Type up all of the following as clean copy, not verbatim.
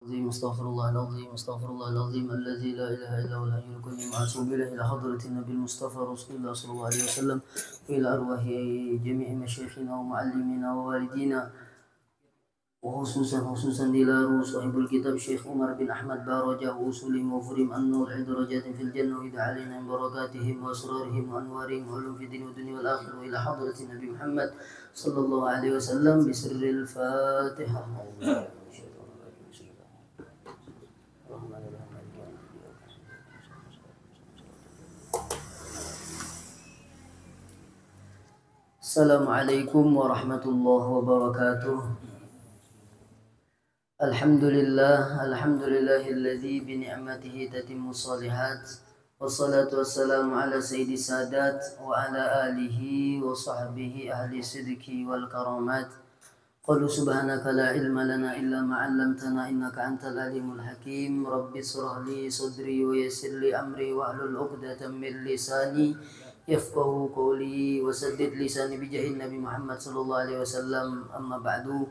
العظيم استغفر الله العظيم استغفر الله العظيم الذي لا اله الا هو الحي القيوم اتوب اليه الى حضره النبي المصطفى رسول الله صلى الله عليه وسلم والى ارواح جميع مشايخنا ومعلمينا ووالدينا وخصوصا الى روح صاحب الكتاب شيخ عمر بن احمد بارجة واصولهم وفرهم النور درجات في الجنه واذا علينا من بركاتهم واسرارهم وانوارهم وعلوم في الدين والدنيا والاخره والى حضره النبي محمد صلى الله عليه وسلم بسر الفاتحه. Assalamualaikum warahmatullahi wabarakatuh. Alhamdulillahilladzi bi ni'matihi tatimmu shalihat. Wassalatu wassalamu ala sayyidi sadat wa ala alihi wa sahbihi ahli sidqi wal karamat. Qalu subhanaka la ilma lana illa ma 'allamtana innaka antal alimul hakim. Rabbi shrah li sadri wa yassir li amri wahlul 'uqdatam min lisani yafqahu qawli wa saddid lisani bijahin Nabi Muhammad sallallahu alaihi wasallam. Amma ba'du.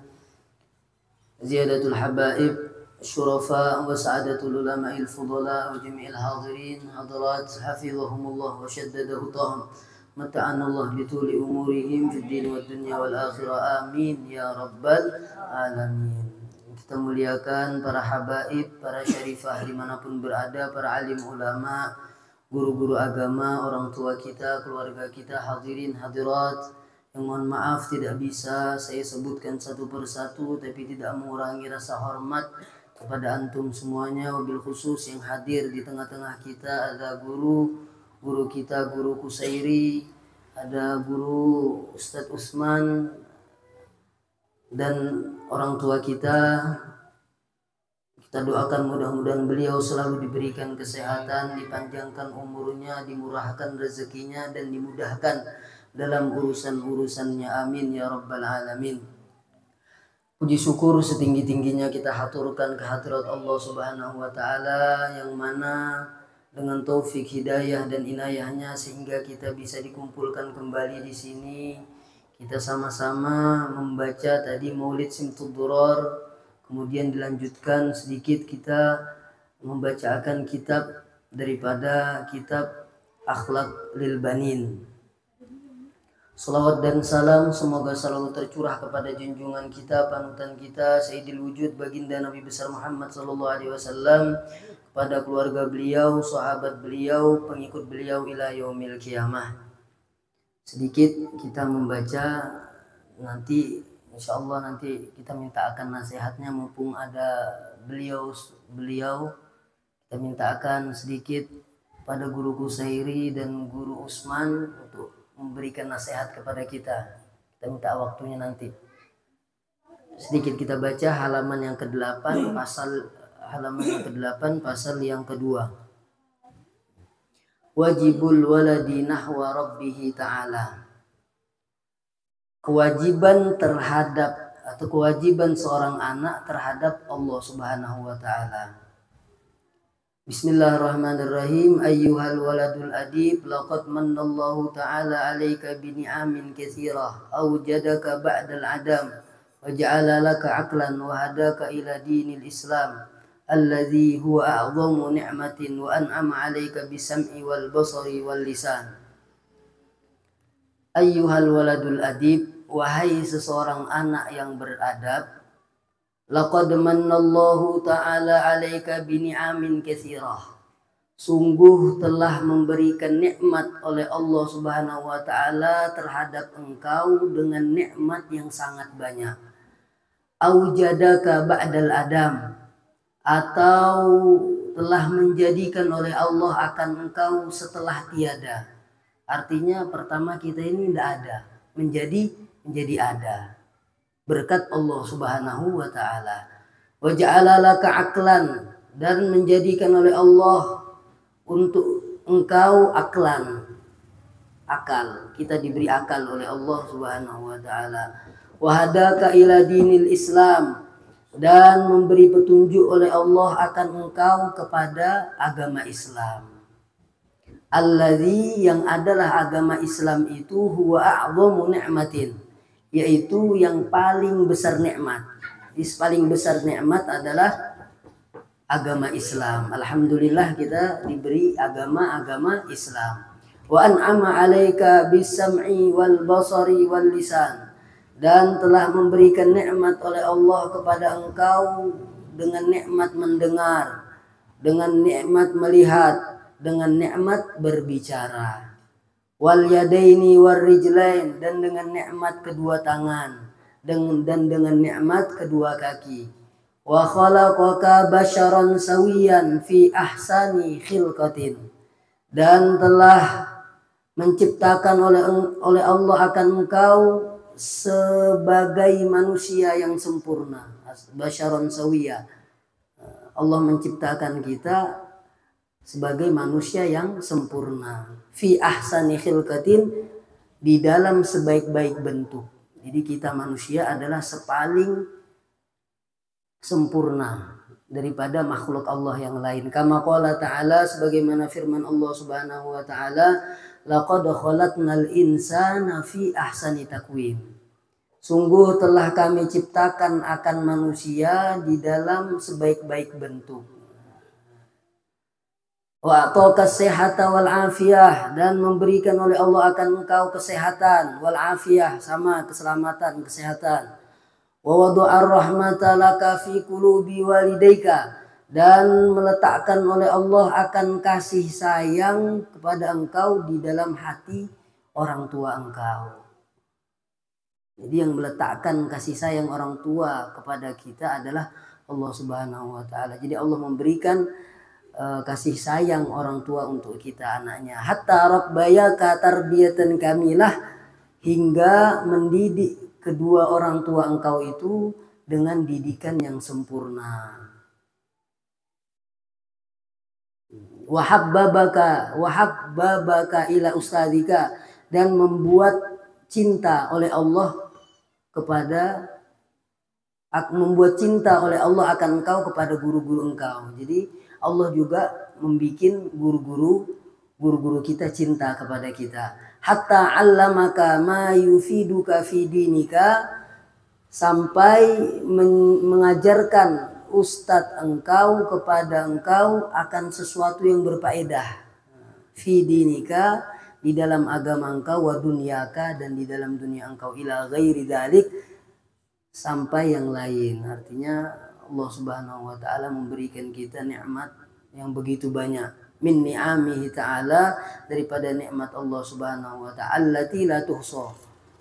Ziyadatul habaib syurafa wa sa'adatul ulama'il fudala wa jami'il hadirin hadirat hafizahumullah wa shaddadahu ta'am mata'ana Allah bituli umurihim fid din wad dunya wal akhirah amin ya rabbal alamin. Kita muliakan para habaib, para syarifah dimanapun berada, para alim ulama, guru-guru agama, orang tua kita, keluarga kita, hadirin hadirat yang mohon maaf tidak bisa saya sebutkan satu persatu, tapi tidak mengurangi rasa hormat kepada antum semuanya. Wabil khusus yang hadir di tengah-tengah kita ada guru kita, Guru Kusairi, ada guru Ustadz Usman, dan orang tua kita. Kita doakan mudah-mudahan beliau selalu diberikan kesehatan, dipanjangkan umurnya, dimurahkan rezekinya, dan dimudahkan dalam urusan-urusannya. Amin ya rabbal alamin. Puji syukur setinggi-tingginya kita haturkan ke hadirat Allah subhanahu wa ta'ala, yang mana dengan taufik hidayah dan inayahnya sehingga kita bisa dikumpulkan kembali di sini. Kita sama-sama membaca tadi Maulid Simtud Durar, kemudian dilanjutkan sedikit kita membacakan kitab daripada kitab Akhlaq lil Banin. Salawat dan salam semoga selalu tercurah kepada junjungan kita, panutan kita, Sayyidil Wujud baginda Nabi besar Muhammad sallallahu alaihi wasallam, kepada keluarga beliau, sahabat beliau, pengikut beliau ila yaumil qiyamah. Sedikit kita membaca, nanti insyaallah nanti kita minta akan nasihatnya mumpung ada beliau kita minta akan sedikit pada Guru Kusairi dan Guru Usman untuk memberikan nasihat kepada kita. Kita minta waktunya nanti. Sedikit kita baca halaman yang ke-8 pasal yang kedua. Wajibul waladi nahwa rabbih ta'ala. Kewajiban terhadap atau kewajiban seorang anak terhadap Allah Subhanahu wa ta'ala. Bismillahirrahmanirrahim. Ayyuhal waladul adib, laqad mannallahu ta'ala 'alaika bi ni'amin katsirah awjadaka ba'dal adam wa ja'ala laka 'aqlan wa hadaka ila dinil Islam alladzi huwa a'zamu ni'matin wa an'ama 'alaika bisam'i wal basari wal lisan. Ayyuhal waladul adib, wahai seseorang anak yang beradab, laqad mannallahu ta'ala 'alaika bi ni'amin katsirah. Sungguh telah memberikan nikmat oleh Allah Subhanahu wa ta'ala terhadap engkau dengan nikmat yang sangat banyak. Aujadaka ba'dal adam, atau telah menjadikan oleh Allah akan engkau setelah tiada. Artinya pertama kita ini tidak ada, menjadi ada. Berkat Allah Subhanahu wa ta'ala. Wa ja'ala laka 'aqlan, dan menjadikan oleh Allah untuk engkau aklan, akal. Kita diberi akal oleh Allah Subhanahu wa ta'ala. Wa hadaka ila dinil Islam, dan memberi petunjuk oleh Allah akan engkau kepada agama Islam. Alladzi, yang adalah agama Islam itu, huwa a'zamu ni'matin, yaitu yang paling besar nikmat. Paling besar nikmat adalah agama Islam. Alhamdulillah kita diberi agama Islam. Wa an'ama 'alaika bis-sam'i wal basari wal lisan. Dan telah memberikan nikmat oleh Allah kepada engkau dengan nikmat mendengar, dengan nikmat melihat, dengan nikmat berbicara. Wal yadaini war rijlain, dan dengan nikmat kedua tangan, dan dengan nikmat kedua kaki. Wa khalaqaka basyaran sawiyan fi ahsani khilqatin, dan telah menciptakan oleh Allah akan engkau sebagai manusia yang sempurna. Basyaran sawiya, Allah menciptakan kita sebagai manusia yang sempurna. Fi ahsani khilqatin, di dalam sebaik-baik bentuk. Jadi kita manusia adalah sepaling sempurna daripada makhluk Allah yang lain. Kama qala ta'ala, sebagaimana firman Allah Subhanahu wa ta'ala, laqad khalaqnal insana fi ahsani taqwim. Sungguh telah kami ciptakan akan manusia di dalam sebaik-baik bentuk. Wa ataka sihhata wal afiyah, dan memberikan oleh Allah akan engkau kesehatan, wal afiyah sama keselamatan, kesehatan. Wa wada'ar rahmata laka fi qulubi walidayka, dan meletakkan oleh Allah akan kasih sayang kepada engkau di dalam hati orang tua engkau. Jadi yang meletakkan kasih sayang orang tua kepada kita adalah Allah Subhanahu wa ta'ala. Jadi Allah memberikan kasih sayang orang tua untuk kita, anaknya. Hatta rabbayaka tarbiyatan kamilah, hingga mendidik kedua orang tua engkau itu dengan didikan yang sempurna. Wahabbabaka ila ustadzika, dan membuat cinta oleh Allah akan engkau kepada guru-guru engkau. Jadi Allah juga membuat guru-guru kita cinta kepada kita. Hatta 'allamaka ma yufiduka fi dinika, sampai mengajarkan ustadz engkau kepada engkau akan sesuatu yang berfaedah. Fi dinika, di dalam agama engkau, wa dunyaka, dan di dalam dunia engkau, ila ghairi dzalik, sampai yang lain. Artinya Allah Subhanahu wa ta'ala memberikan kita nikmat yang begitu banyak. Min ni'amihi ta'ala, daripada nikmat Allah Subhanahu wa ta'ala, allati la tuhsa,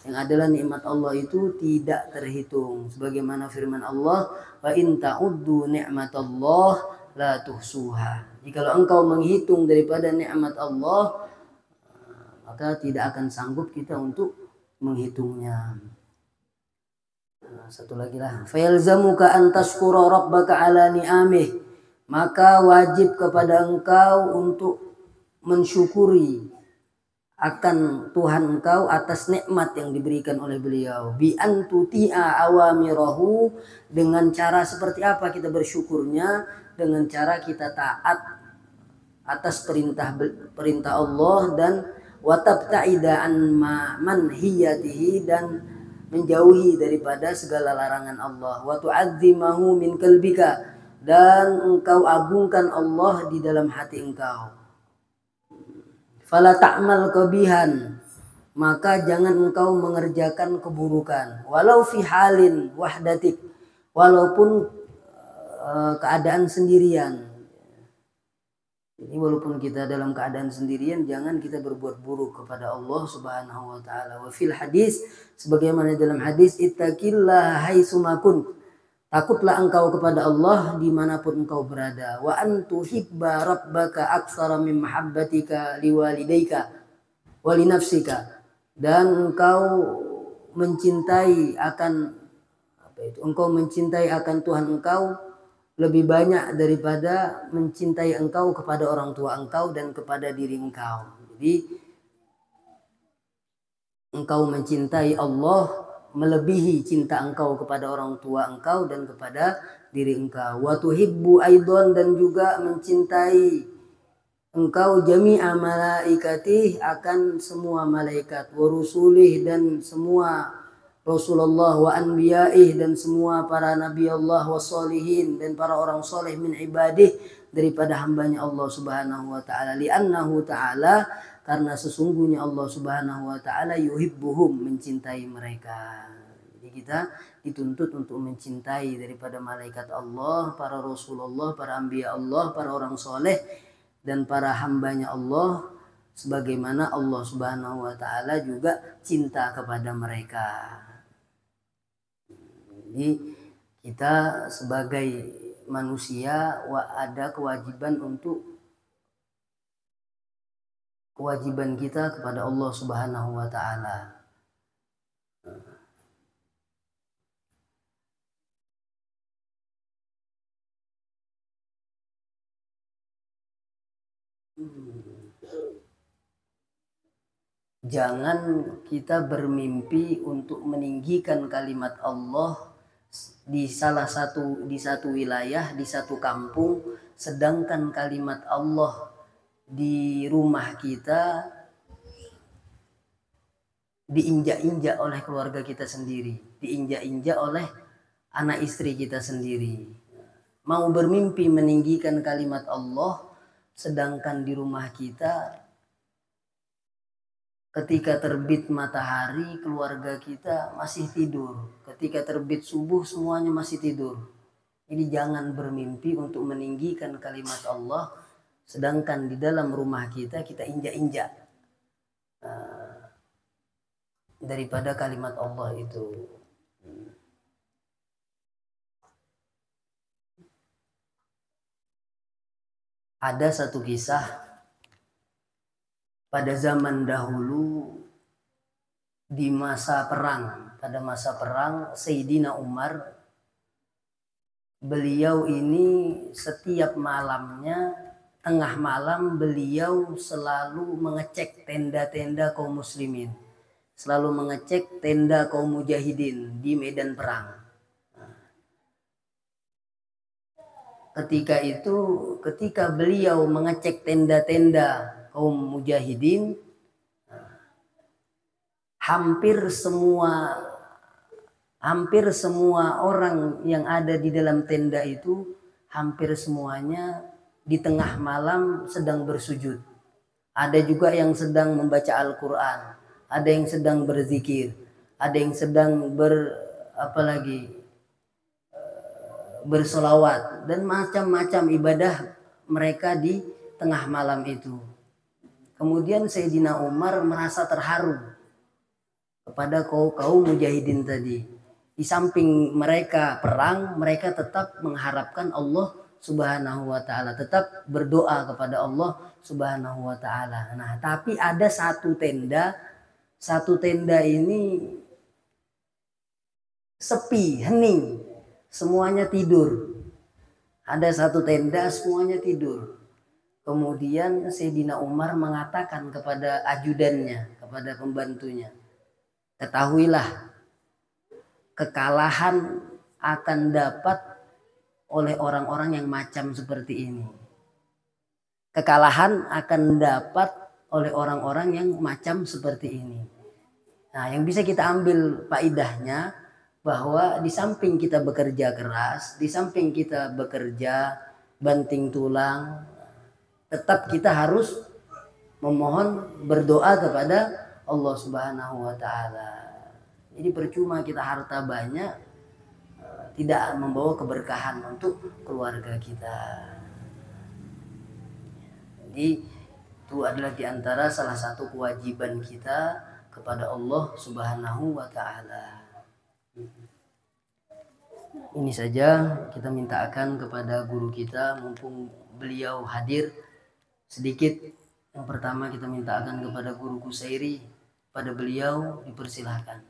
yang adalah nikmat Allah itu tidak terhitung. Sebagaimana firman Allah, wa in ta'uddu ni'matallah la tuhsuha. Jikalau engkau menghitung daripada nikmat Allah, maka tidak akan sanggup kita untuk menghitungnya. Satu lagi lah. Fayalzamuka an tashkura rabbaka ala ni'amih, maka wajib kepada engkau untuk mensyukuri akan Tuhan engkau atas nikmat yang diberikan oleh beliau. Bi an tuti'a awamirahu, dengan cara seperti apa kita bersyukurnya? Dengan cara kita taat atas perintah Allah, dan wa tabta'ida an manhiyatihi, dan menjauhi daripada segala larangan Allah. Wa tu'azzimahu min qalbika, dan engkau agungkan Allah di dalam hati engkau. Fala ta'mal qabihan, maka jangan engkau mengerjakan keburukan. Walau fi halin wahdatik, walaupun keadaan sendirian. Jadi walaupun kita dalam keadaan sendirian, jangan kita berbuat buruk kepada Allah Subhanahu wa ta'ala. Wa fil hadis, sebagaimana dalam hadis, ittaqillaha haitsuma kunt, takutlah engkau kepada Allah dimanapun engkau berada. Wa antuhibba rabbaka aktsara min mahabbatika liwalidayka wa li nafsika, dan engkau mencintai akan Tuhan engkau lebih banyak daripada mencintai engkau kepada orang tua engkau dan kepada diri engkau. Jadi engkau mencintai Allah melebihi cinta engkau kepada orang tua engkau dan kepada diri engkau. Wa tuhibbu aidon, dan juga mencintai engkau jami'a malaikatih, akan semua malaikat, wa rusulih, dan semua Rasulullah wa anbiya'ih, dan semua para nabi Allah wa sholihin, dan para orang soleh min ibadih, daripada hambanya Allah subhanahu wa ta'ala. Li'annahu ta'ala, karena sesungguhnya Allah subhanahu wa ta'ala yuhibbuhum, mencintai mereka. Jadi kita dituntut untuk mencintai daripada malaikat Allah, para Rasulullah, para anbiya Allah, para orang soleh, dan para hambanya Allah, sebagaimana Allah subhanahu wa ta'ala juga cinta kepada mereka. Jadi kita sebagai manusia ada kewajiban kita kepada Allah subhanahu wa ta'ala. Jangan kita bermimpi untuk meninggikan kalimat Allah di satu wilayah, di satu kampung, sedangkan kalimat Allah di rumah kita diinjak-injak oleh keluarga kita sendiri, diinjak-injak oleh anak istri kita sendiri. Mau bermimpi meninggikan kalimat Allah, sedangkan di rumah kita ketika terbit matahari keluarga kita masih tidur, ketika terbit subuh semuanya masih tidur. Jadi jangan bermimpi untuk meninggikan kalimat Allah, sedangkan di dalam rumah kita injak-injak daripada kalimat Allah itu. Ada satu kisah pada zaman dahulu, di masa perang, pada masa perang Sayyidina Umar, beliau ini setiap malamnya, tengah malam beliau selalu mengecek tenda-tenda kaum muslimin, selalu mengecek tenda kaum mujahidin di medan perang. Ketika beliau mengecek tenda-tenda kaum mujahidin, hampir semua orang yang ada di dalam tenda itu, hampir semuanya di tengah malam sedang bersujud. Ada juga yang sedang membaca Al-Quran, ada yang sedang berzikir, ada yang sedang bersolawat, dan macam-macam ibadah mereka di tengah malam itu. Kemudian Sayyidina Umar merasa terharu kepada kaum mujahidin tadi. Di samping mereka perang, mereka tetap mengharapkan Allah subhanahu wa ta'ala, tetap berdoa kepada Allah subhanahu wa ta'ala. Nah, tapi ada satu tenda ini sepi, hening, semuanya tidur. Ada satu tenda semuanya tidur. Kemudian Sayyidina Umar mengatakan kepada ajudannya, kepada pembantunya, ketahuilah, kekalahan akan dapat oleh orang-orang yang macam seperti ini. Kekalahan akan dapat oleh orang-orang yang macam seperti ini. Nah, yang bisa kita ambil faedahnya, bahwa di samping kita bekerja keras, di samping kita bekerja banting tulang, tetap kita harus memohon, berdoa kepada Allah subhanahu wa ta'ala. Jadi percuma kita harta banyak, tidak membawa keberkahan untuk keluarga kita. Jadi itu adalah diantara salah satu kewajiban kita kepada Allah subhanahu wa ta'ala. Ini saja kita mintakan kepada guru kita, mumpung beliau hadir. Sedikit yang pertama kita mintakan kepada guru Kusairi, pada beliau dipersilahkan.